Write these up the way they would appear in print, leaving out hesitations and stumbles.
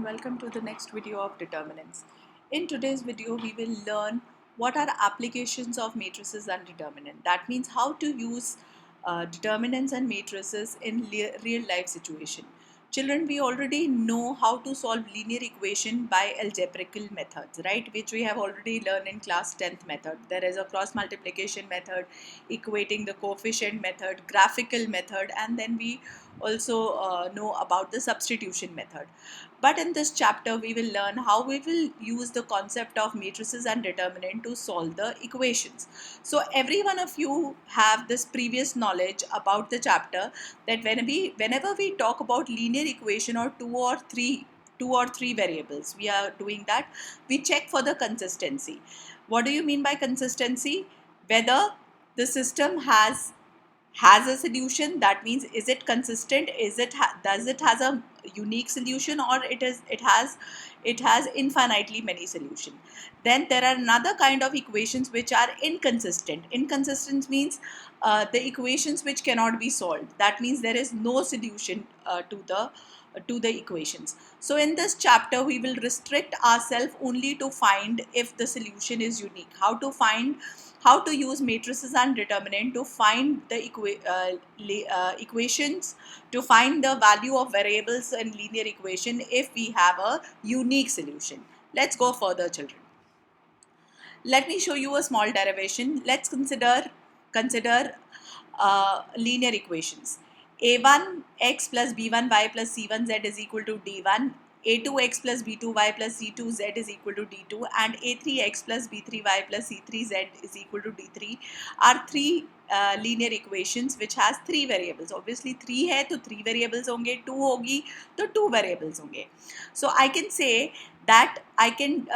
welcome to the next video of determinants. In today's video, we will learn what are applications of matrices and determinant. That means how to use determinants and matrices in real life situation. Children, we already know how to solve linear equation by algebraical methods, right? Which we have already learned in class 10th method. There is a cross multiplication method, equating the coefficient method, graphical method, and then we also know about the substitution method. But in this chapter, we will learn how we will use the concept of matrices and determinant to solve the equations. So every one of you have this previous knowledge about the chapter that whenever we talk about linear equation or two or three variables, we are doing that, we check for the consistency. What do you mean by consistency? Whether the system has a solution, that means is it consistent, does it has a unique solution, or it has infinitely many solutions. Then there are another kind of equations which are inconsistent means the equations which cannot be solved, that means there is no solution to the equations. So in this chapter we will restrict ourselves only to find if the solution is unique, how to use matrices and determinant to find the equations, to find the value of variables in linear equation if we have a unique solution. Let's go further, children. Let me show you a small derivation. Let's consider linear equations. A1x plus b1y plus c1z is equal to d1. A2x plus b2y plus c2z is equal to d2, and A3x plus b3y plus c3z is equal to d3 are three linear equations which has three variables. Obviously 3 है तो 3 variables होंगे, 2 होगी तो 2 variables होंगे. So I can say that I can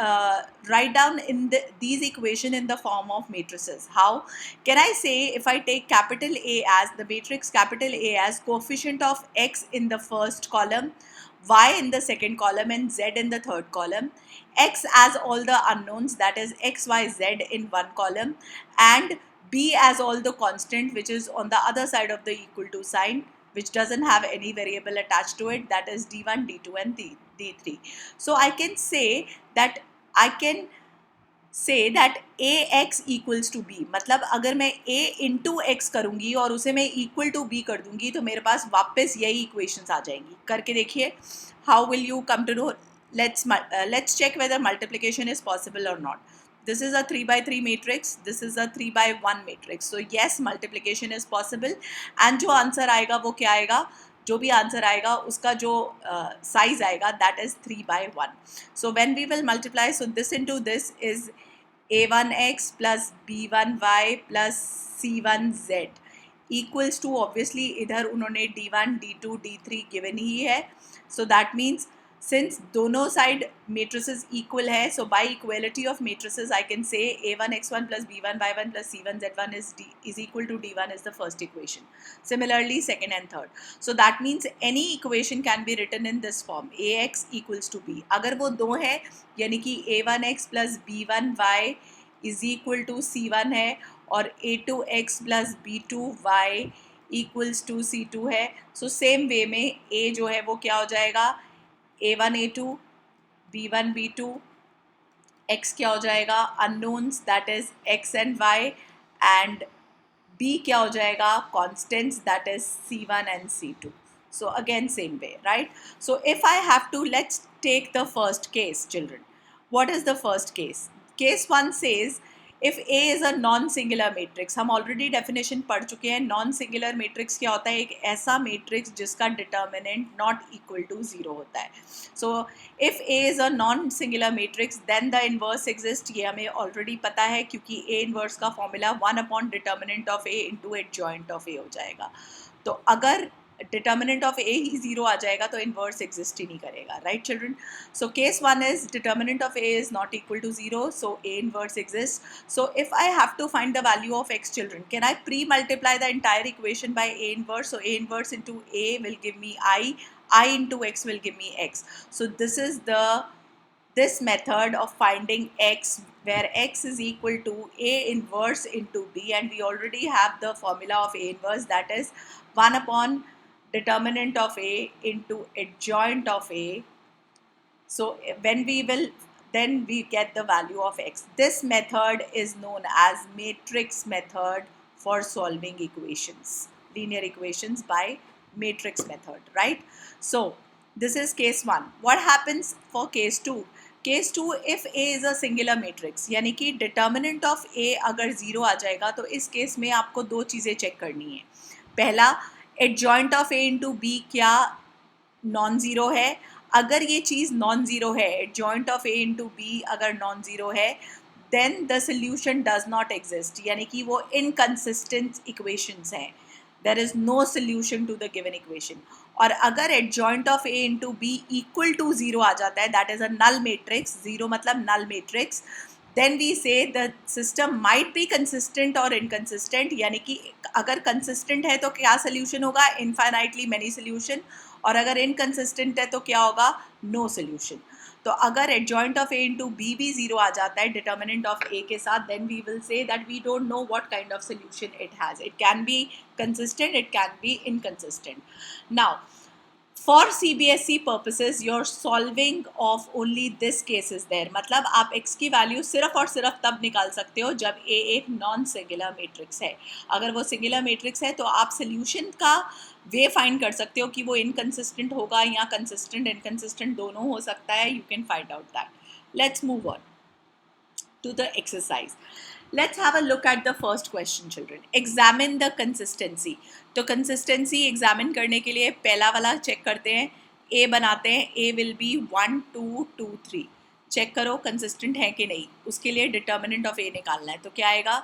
write down in these equation in the form of matrices. How can I say, if I take capital A as the matrix capital A as coefficient of x in the first column, y in the second column, and z in the third column, x as all the unknowns, that is x, y, z in one column, and b as all the constant which is on the other side of the equal to sign, which doesn't have any variable attached to it, that is d1, d2 and d3. So I can say that ax equals to b, मतलब अगर मैं a into x करूँगी और उसे मैं equal to b कर दूँगी तो मेरे पास वापस यही equations आ जाएंगी. करके देखिए, how will you come to know? Let's check whether multiplication is possible or not. This is a 3 by 3 matrix, this is a 3 by 1 matrix. So yes, multiplication is possible. And जो answer आएगा वो क्या आएगा? जो भी answer आएगा उसका जो साइज आएगा, that is 3 by 1. So when we will multiply, so this into this is a1x plus b1y plus c1z equals to, obviously इधर उन्होंने d1, d2, d3 given ही है. So that means since दोनों side matrices equal है, so by equality of matrices I can say a1 x1 plus b1 y1 plus c1 z1 is equal to d1 is the first equation. Similarly second and third. So that means any equation can be written in this form, ax equals to b. अगर वो दो है यानी कि a1x plus b1y is equal to c1 है और a2x plus b2y equals to c2 है. So same way में a जो है वो क्या हो जाएगा, a1 a2 b1 b2, x क्या हो जाएगा, unknowns that is x and y, and b क्या हो जाएगा, constants that is c1 and c2. So again same way, right? So if I have to, let's take the first case, children. What is the first case? Case 1 says if A is a non-singular matrix. हम already definition पढ़ चुके हैं. Non-singular matrix क्या होता है? एक ऐसा matrix जिसका determinant not equal to 0 होता है. So if A is a non-singular matrix, then the inverse exists. ये हमें already पता है क्योंकि A inverse का formula 1 upon determinant of A into adjoint of A हो जाएगा. तो अगर determinant of A ही 0 आ जाएगा तो inverse exist ही नहीं करेगा, right children? So case 1 is determinant of A is not equal to 0, so A inverse exists. So if I have to find the value of x, children, can I pre-multiply the entire equation by A inverse? So A inverse into A will give me I into x will give me x. So this is this method of finding x, where x is equal to A inverse into B, and we already have the formula of A inverse, that is 1 upon determinant of A into adjoint of A So when we will, then we get the value of x. This method is known as matrix method for solving equations, linear equations by matrix method, right? So this is case 1. What happens for case 2? Case 2, if A is a singular matrix, यानी कि determinant of ए अगर 0 आ जाएगा तो इस case में आपको दो चीज़ें चेक करनी है. पहला, adjoint of A into B क्या नॉन ज़ीरो है. अगर ये चीज़ नॉन ज़ीरो है, adjoint of A into B अगर नॉन ज़ीरो है, then the solution does not exist, यानी कि वो इनकन्सिस्टेंट इक्वेशंस हैं. There is no solution to the given equation. और अगर adjoint of A into B equal to zero आ जाता है, that is a null matrix. Zero मतलब null matrix. then we say the system might be consistent or inconsistent, यानी कि अगर consistent है तो क्या solution होगा, infinitely many solution, और अगर इनकन्सिस्टेंट है तो क्या होगा, नो सोल्यूशन. तो अगर adjoint of A into B भी 0 आ जाता है डिटर्मिनेंट ऑफ ए के साथ, then we will say that we don't know what kind of solution it has. It can be consistent, it can be inconsistent. Now for CBSE purposes you're solving of only this case is there. मतलब आप x की value सिर्फ और सिर्फ तब निकाल सकते हो जब A एक नॉन सिंगुलर मैट्रिक्स है. अगर वो सिंगुलर मैट्रिक्स है तो आप सोल्यूशन का वे फाइंड कर सकते हो कि वो इनकन्सिस्टेंट होगा या कंसिस्टेंट इनकन्सिस्टेंट दोनों हो सकता है. You can find out that. Let's move on to the exercise. Let's have a look at the first question, children. Examine the consistency. तो consistency examine करने के लिए पहला वाला check करते हैं, A बनाते हैं. A will be 1 2 2 3. चेक करो consistent है कि नहीं. उसके लिए determinant of A निकालना है. तो क्या आएगा,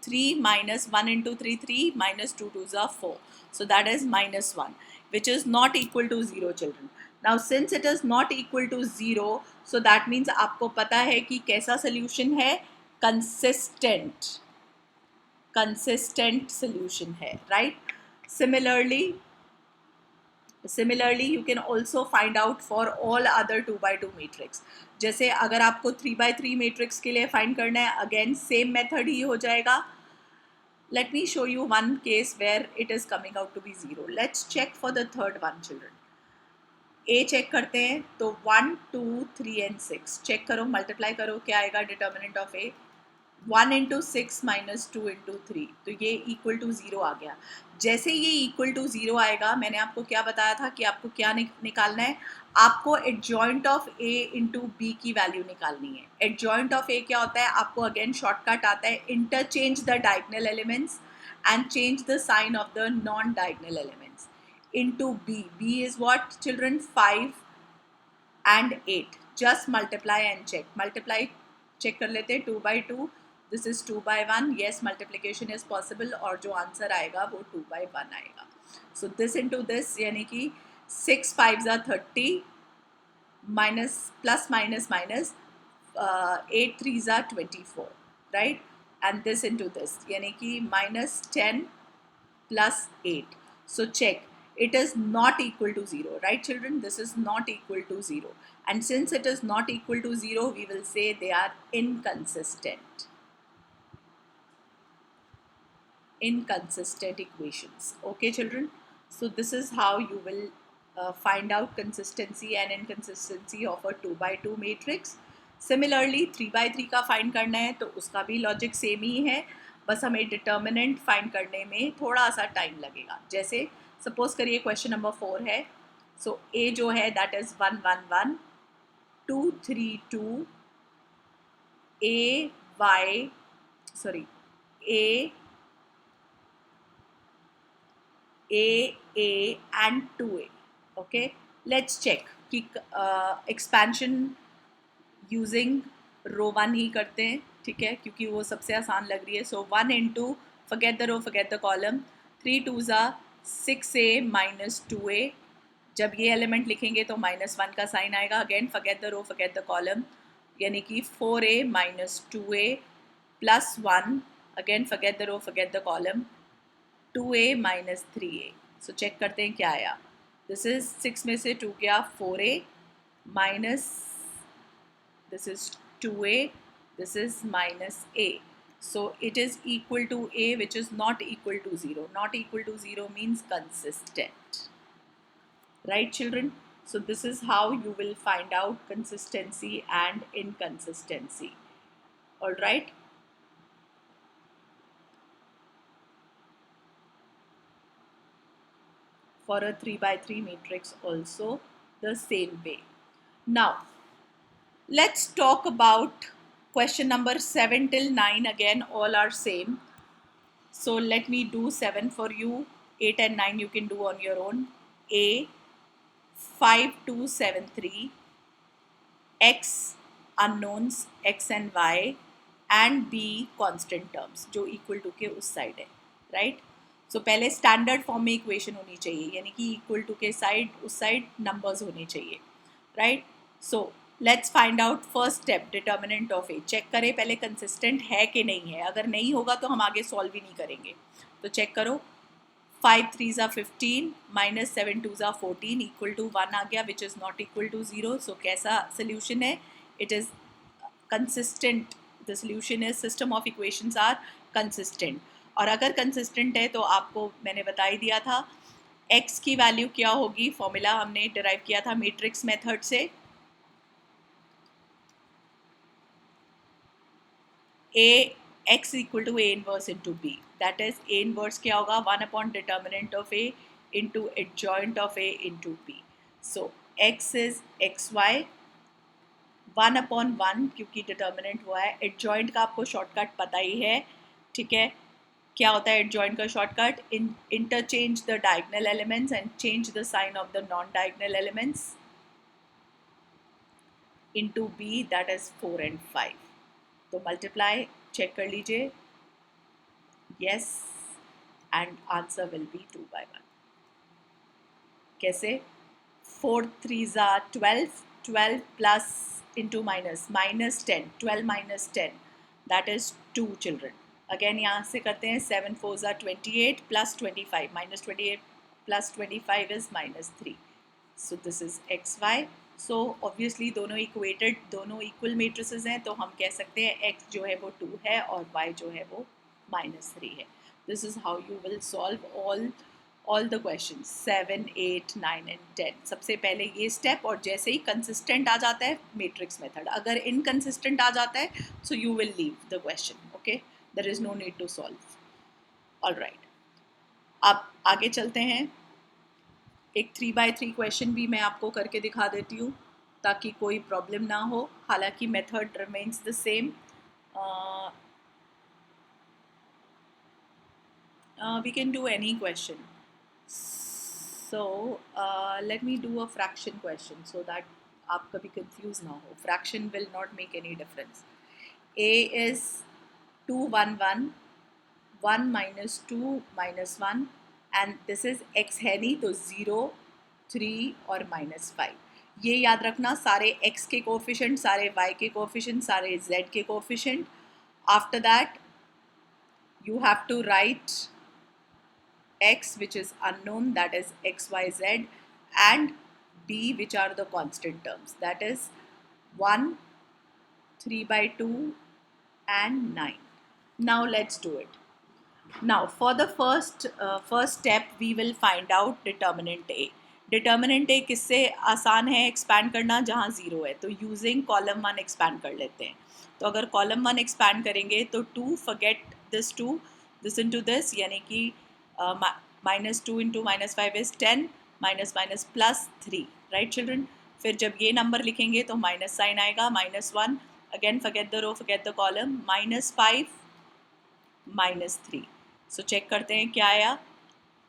3 minus 1 into 3 3 minus 2 2s are 4. So that is minus 1, which is not equal to 0, children. Now since it is not equal to 0, so that means आपको पता है कि कैसा solution है, consistent solution है, right? Similarly you can also find out for all other 2 by 2 matrix. जैसे अगर आपको 3 by 3 matrix के लिए find करना है, again same method ही हो जाएगा. Let me show you one case where it is coming out to be 0. Let's check for the third one, children. A check करते हैं तो 1 2 3 एंड 6 चेक करो, मल्टीप्लाई करो, क्या आएगा determinant of A. 1 into 6 minus 2 into 3, तो ये equal to 0 आ गया. जैसे ये इक्वल टू 0 आएगा, मैंने आपको क्या बताया था कि आपको क्या निकालना है, आपको adjoint of A into B की वैल्यू निकालनी है. एडजॉइंट ऑफ ए क्या होता है, आपको अगेन शॉर्टकट आता है, interchange the diagonal elements and change the sign of the non-diagonal elements. Into B. B is what, children? 5 and 8. Just multiply and check. Multiply check कर लेते हैं. 2 by 2. This is 2 by 1. Yes, multiplication is possible. और जो answer आएगा वो 2 by 1 आएगा. So this into this, यानी कि 6 5s are 30. Minus plus minus minus 8 3s are 24. Right? And this into this, यानी कि minus 10 plus 8. So check. It is not equal to 0, right, children? This is not equal to 0. And since it is not equal to 0, we will say they are inconsistent. Inconsistent equations. Okay, children? So this is how you will find out consistency and inconsistency of a 2 by 2 matrix. Similarly, 3 by 3 का find करना है तो उसका भी logic same ही है, बस हमें determinant find करने में थोड़ा सा टाइम लगेगा. जैसे सपोज करिए क्वेश्चन नंबर 4 है. सो ए जो है that is 1 1 1 2 3 2 A Y sorry A and 2a. okay, let's check कि expansion using रो 1 ही करते हैं, ठीक है, क्योंकि वो सबसे आसान लग रही है. सो 1 into forget the row, forget the column. 3 2s are 6a minus 2a. जब ये एलिमेंट लिखेंगे तो -1 का साइन आएगा. Again forget the row, forget the column, यानी कि 4a minus 2a plus 1. Again forget the row, forget the column. 2a minus 3a. So check करते हैं क्या आया. This is 6 में से 2 गया, 4a minus this is 2a, this is minus a. So it is equal to a, which is not equal to 0. Not equal to 0 means consistent. Right, children? So this is how you will find out consistency and inconsistency. All right. For a 3 by 3 matrix also the same way. Now let's talk about question number 7 till 9. Again, all are same. So let me do 7 for you. 8 and 9 you can do on your own. A 5273, x unknowns x and y, and b constant terms जो equal to के उस side है, right. सो पहले standard form में equation होनी चाहिए, यानी कि इक्वल टू के साइड उस साइड नंबर्स होने चाहिए, right. So let's find out first step, determinant of A. Check करें पहले कंसिस्टेंट है कि नहीं है. अगर नहीं होगा तो हम आगे सॉल्व ही नहीं करेंगे. तो चेक करो. 5 3s are 15 minus 7 2s are 14 equal to 1 आ गया, which is not equal to 0. So कैसा solution है? It is consistent. The solution is system of equations are consistent. और अगर consistent है तो आपको मैंने बता ही दिया था x की वैल्यू क्या होगी. फॉर्मूला हमने डिराइव किया था मैट्रिक्स मेथड से. A x equal to A inverse into B. That is A inverse क्या होगा? 1 upon determinant of A into adjoint of A into B. So x is xy 1 upon 1 क्योंकि determinant हुआ है. adjoint का आपको shortcut पता ही है, ठीक है. क्या होता है adjoint का shortcut? Interchange the diagonal elements and change the sign of the non-diagonal elements into B, that is 4 and 5. तो मल्टीप्लाई चेक कर लीजिए. Yes, and answer will be 2 by 1. कैसे? 4 3s are 12, 12 plus into minus, minus 10, 12 minus 10, that is 2 children. Again यहाँ से करते हैं. 7 4s are 28 plus 25, minus 28 plus 25 is minus 3. So this is X Y. So obviously दोनों equated, दोनों equal matrices हैं, तो हम कह सकते हैं x जो है वो 2 है और y जो है वो -3 है. This is how you will solve all the question 7 8 9 and 10. सबसे पहले ये स्टेप, और जैसे ही कंसिस्टेंट आ जाता है मैट्रिक्स मेथड. अगर इनकंसिस्टेंट आ जाता है so you will leave the question. Okay, there is no need to solve. Alright, अब आगे चलते हैं. एक 3 by 3 क्वेश्चन भी मैं आपको करके दिखा देती हूँ ताकि कोई प्रॉब्लम ना हो. हालांकि method remains the same. We can do any question. So let me do a fraction question so that आप कभी कंफ्यूज ना हो. Fraction will not make any difference. a इज 2 1 1, 1 minus 2 minus 1, and this is x है नहीं तो 0 3 और -5. ये याद रखना, सारे x के कोफिशिएंट, सारे y के कोफिशिएंट, सारे z के coefficient. After that you have to write x which is unknown, that is x y z, and b which are the constant terms, that is 1 3 by 2 and 9. Now let's do it. Now for the first step we will find out determinant A. determinant A किससे आसान है expand करना? जहाँ 0 है. तो using column 1 expand कर लेते हैं. तो अगर कॉलम 1 एक्सपैंड करेंगे तो 2 forget this 2, this into this, यानी कि -2 into -5 is 10, minus minus plus 3, right children. फिर जब ये नंबर लिखेंगे तो माइनस साइन आएगा, -1, again forget the row, forget the column, -5 -3. So check करते हैं क्या आया.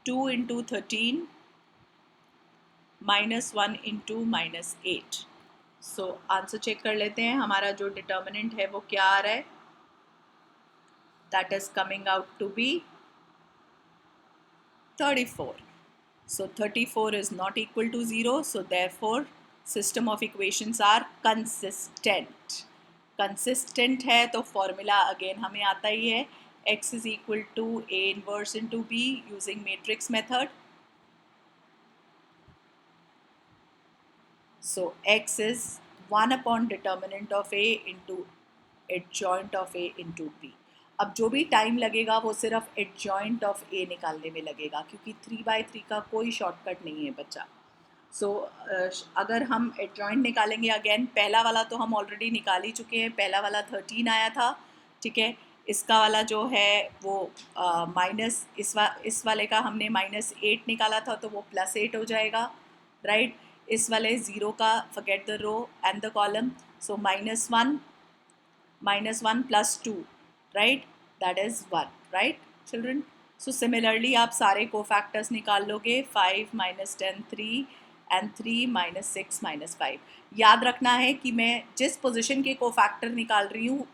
2 into 13 -1 into -8. So answer check कर लेते हैं. हमारा जो डिटर्मिनेंट है वो क्या आ रहा है? That is coming out to be 34. So 34 is not equal to 0. So therefore system of equations are consistent. Consistent है तो फॉर्मूला अगेन हमें आता ही है. x is equal to A inverse into B using matrix method. So x is 1 upon determinant of A into adjoint of A into B. अब जो भी time लगेगा वो सिर्फ adjoint of A निकालने में लगेगा, क्योंकि 3 by 3 का कोई शॉर्टकट नहीं है बच्चा. सो अगर हम एडजॉइंट निकालेंगे, अगेन पहला वाला तो हम ऑलरेडी निकाल ही चुके हैं, पहला वाला 13 आया था, ठीक है। इसका वाला जो है वो माइनस इस वाले का हमने -8 निकाला था, तो वो +8 हो जाएगा, राइट। इस वाले 0 का forget the row and the column, so -1 +2, right, that is 1, right children. So similarly आप सारे कोफैक्टर्स निकाल लोगे, 5 -10 3 एंड 3 -6 -5। याद रखना है कि मैं जिस पोजीशन के कोफैक्टर निकाल रही हूँ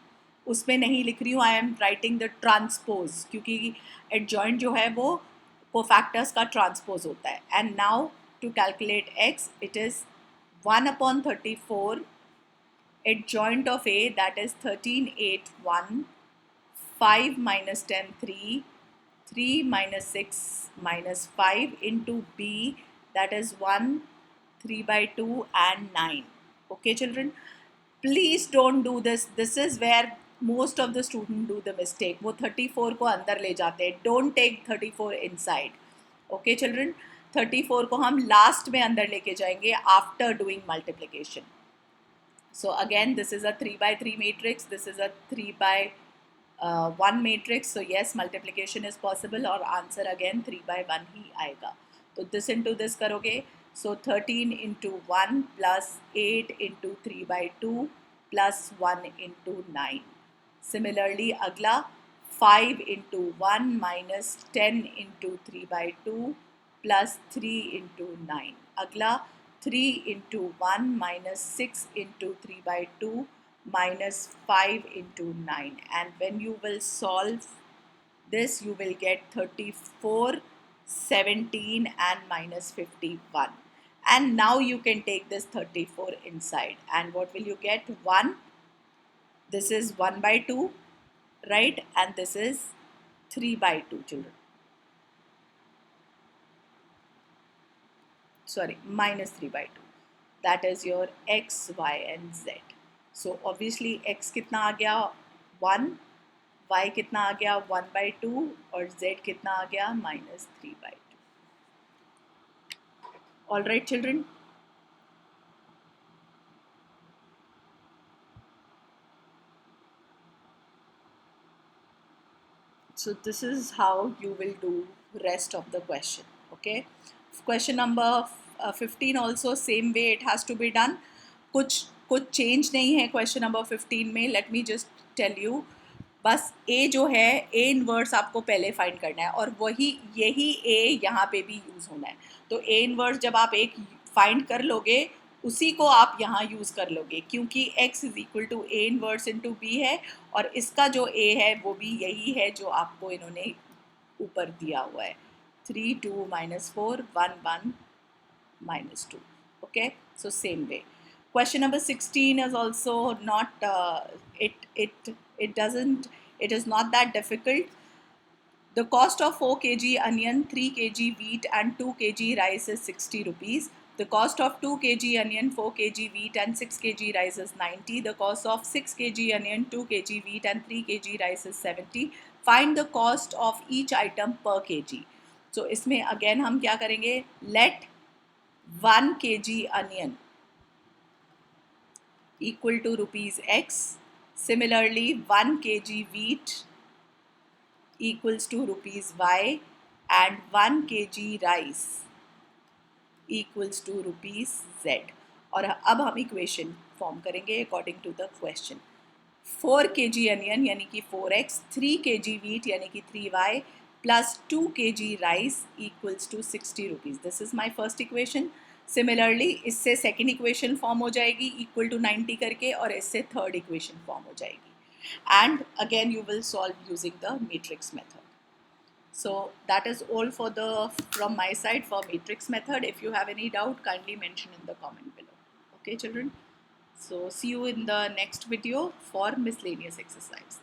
उसमें नहीं लिख रही हूँ I am writing the transpose, क्योंकि एडजॉइंट जो है वो कोफैक्टर्स का ट्रांसपोज होता है। And now to calculate x, it is 1/34 adjoint of A, that is 13 8 1, 5 -10 3, 3 -6 -5 into B, that is 1 3/2 and 9. Okay children, please don't do this. This is where most of the students do the mistake. वो 34 को अंदर ले जाते हैं. Don't take 34 inside. Okay children, 34 को हम last में अंदर लेके जाएंगे after doing multiplication. So again, this is a 3/3 matrix, this is a 3/1 matrix. So yes, multiplication is possible और answer again 3/1 ही आएगा. तो this into this करोगे, so 13 into 1 plus 8 into 3/2 plus 1 into 9. Similarly, अगला 5 into 1 minus 10 into 3/2 plus 3 into 9. अगला 3 into 1 minus 6 into 3/2 minus 5 into 9. And when you will solve this, you will get 34, 17 and -51. And now you can take this 34 inside. And what will you get? 1. This is 1/2, right? And this is 3/2, children. Sorry, -3/2. That is your x, y and z. So obviously x कितना आ गया 1, y कितना आ गया 1/2 और z कितना आ गया -3/2. All right children. So this is how you will do rest of the question. Okay, question number 15 also same way it has to be done. कुछ change नहीं है क्वेश्चन नंबर 15 में. Let me just tell you, बस ए जो है A inverse आपको पहले फाइंड करना है और यही ए यहाँ पे भी यूज़ होना है. तो ए इनवर्स जब आप एक फाइंड कर लोगे उसी को आप यहाँ यूज़ कर लोगे, क्योंकि x is equal to A inverse into B है और इसका जो a है वो भी यही है जो आपको इन्होंने ऊपर दिया हुआ है. 3 2 -4 1 1 -2. Okay, so same way. Question number 16 is also not it is not that difficult. The cost of 4 kg onion, 3 kg wheat and 2 kg rice is 60 rupees. The cost of 2 kg onion, 4 kg wheat and 6 kg rice is 90. The cost of 6 kg onion, 2 kg wheat and 3 kg rice is 70. Find the cost of each item per kg. So इसमें again हम क्या करेंगे, let 1 kg onion equal to rupees x. Similarly, 1 kg wheat equals to rupees y and 1 kg rice equals to rupees z. और अब हम equation form करेंगे according to the question. 4 kg onion यानी कि 4x, 3 kg वीट यानी कि 3y plus 2 kg rice equals to 60 rupees. This is my first equation. Similarly इससे second equation form हो जाएगी इक्वल टू 90 करके और इससे थर्ड इक्वेशन फॉर्म हो जाएगी. And again you will solve using the matrix method. So that is all from my side for matrix method. If you have any doubt, kindly mention in the comment below. Okay children, so see you in the next video for miscellaneous exercise.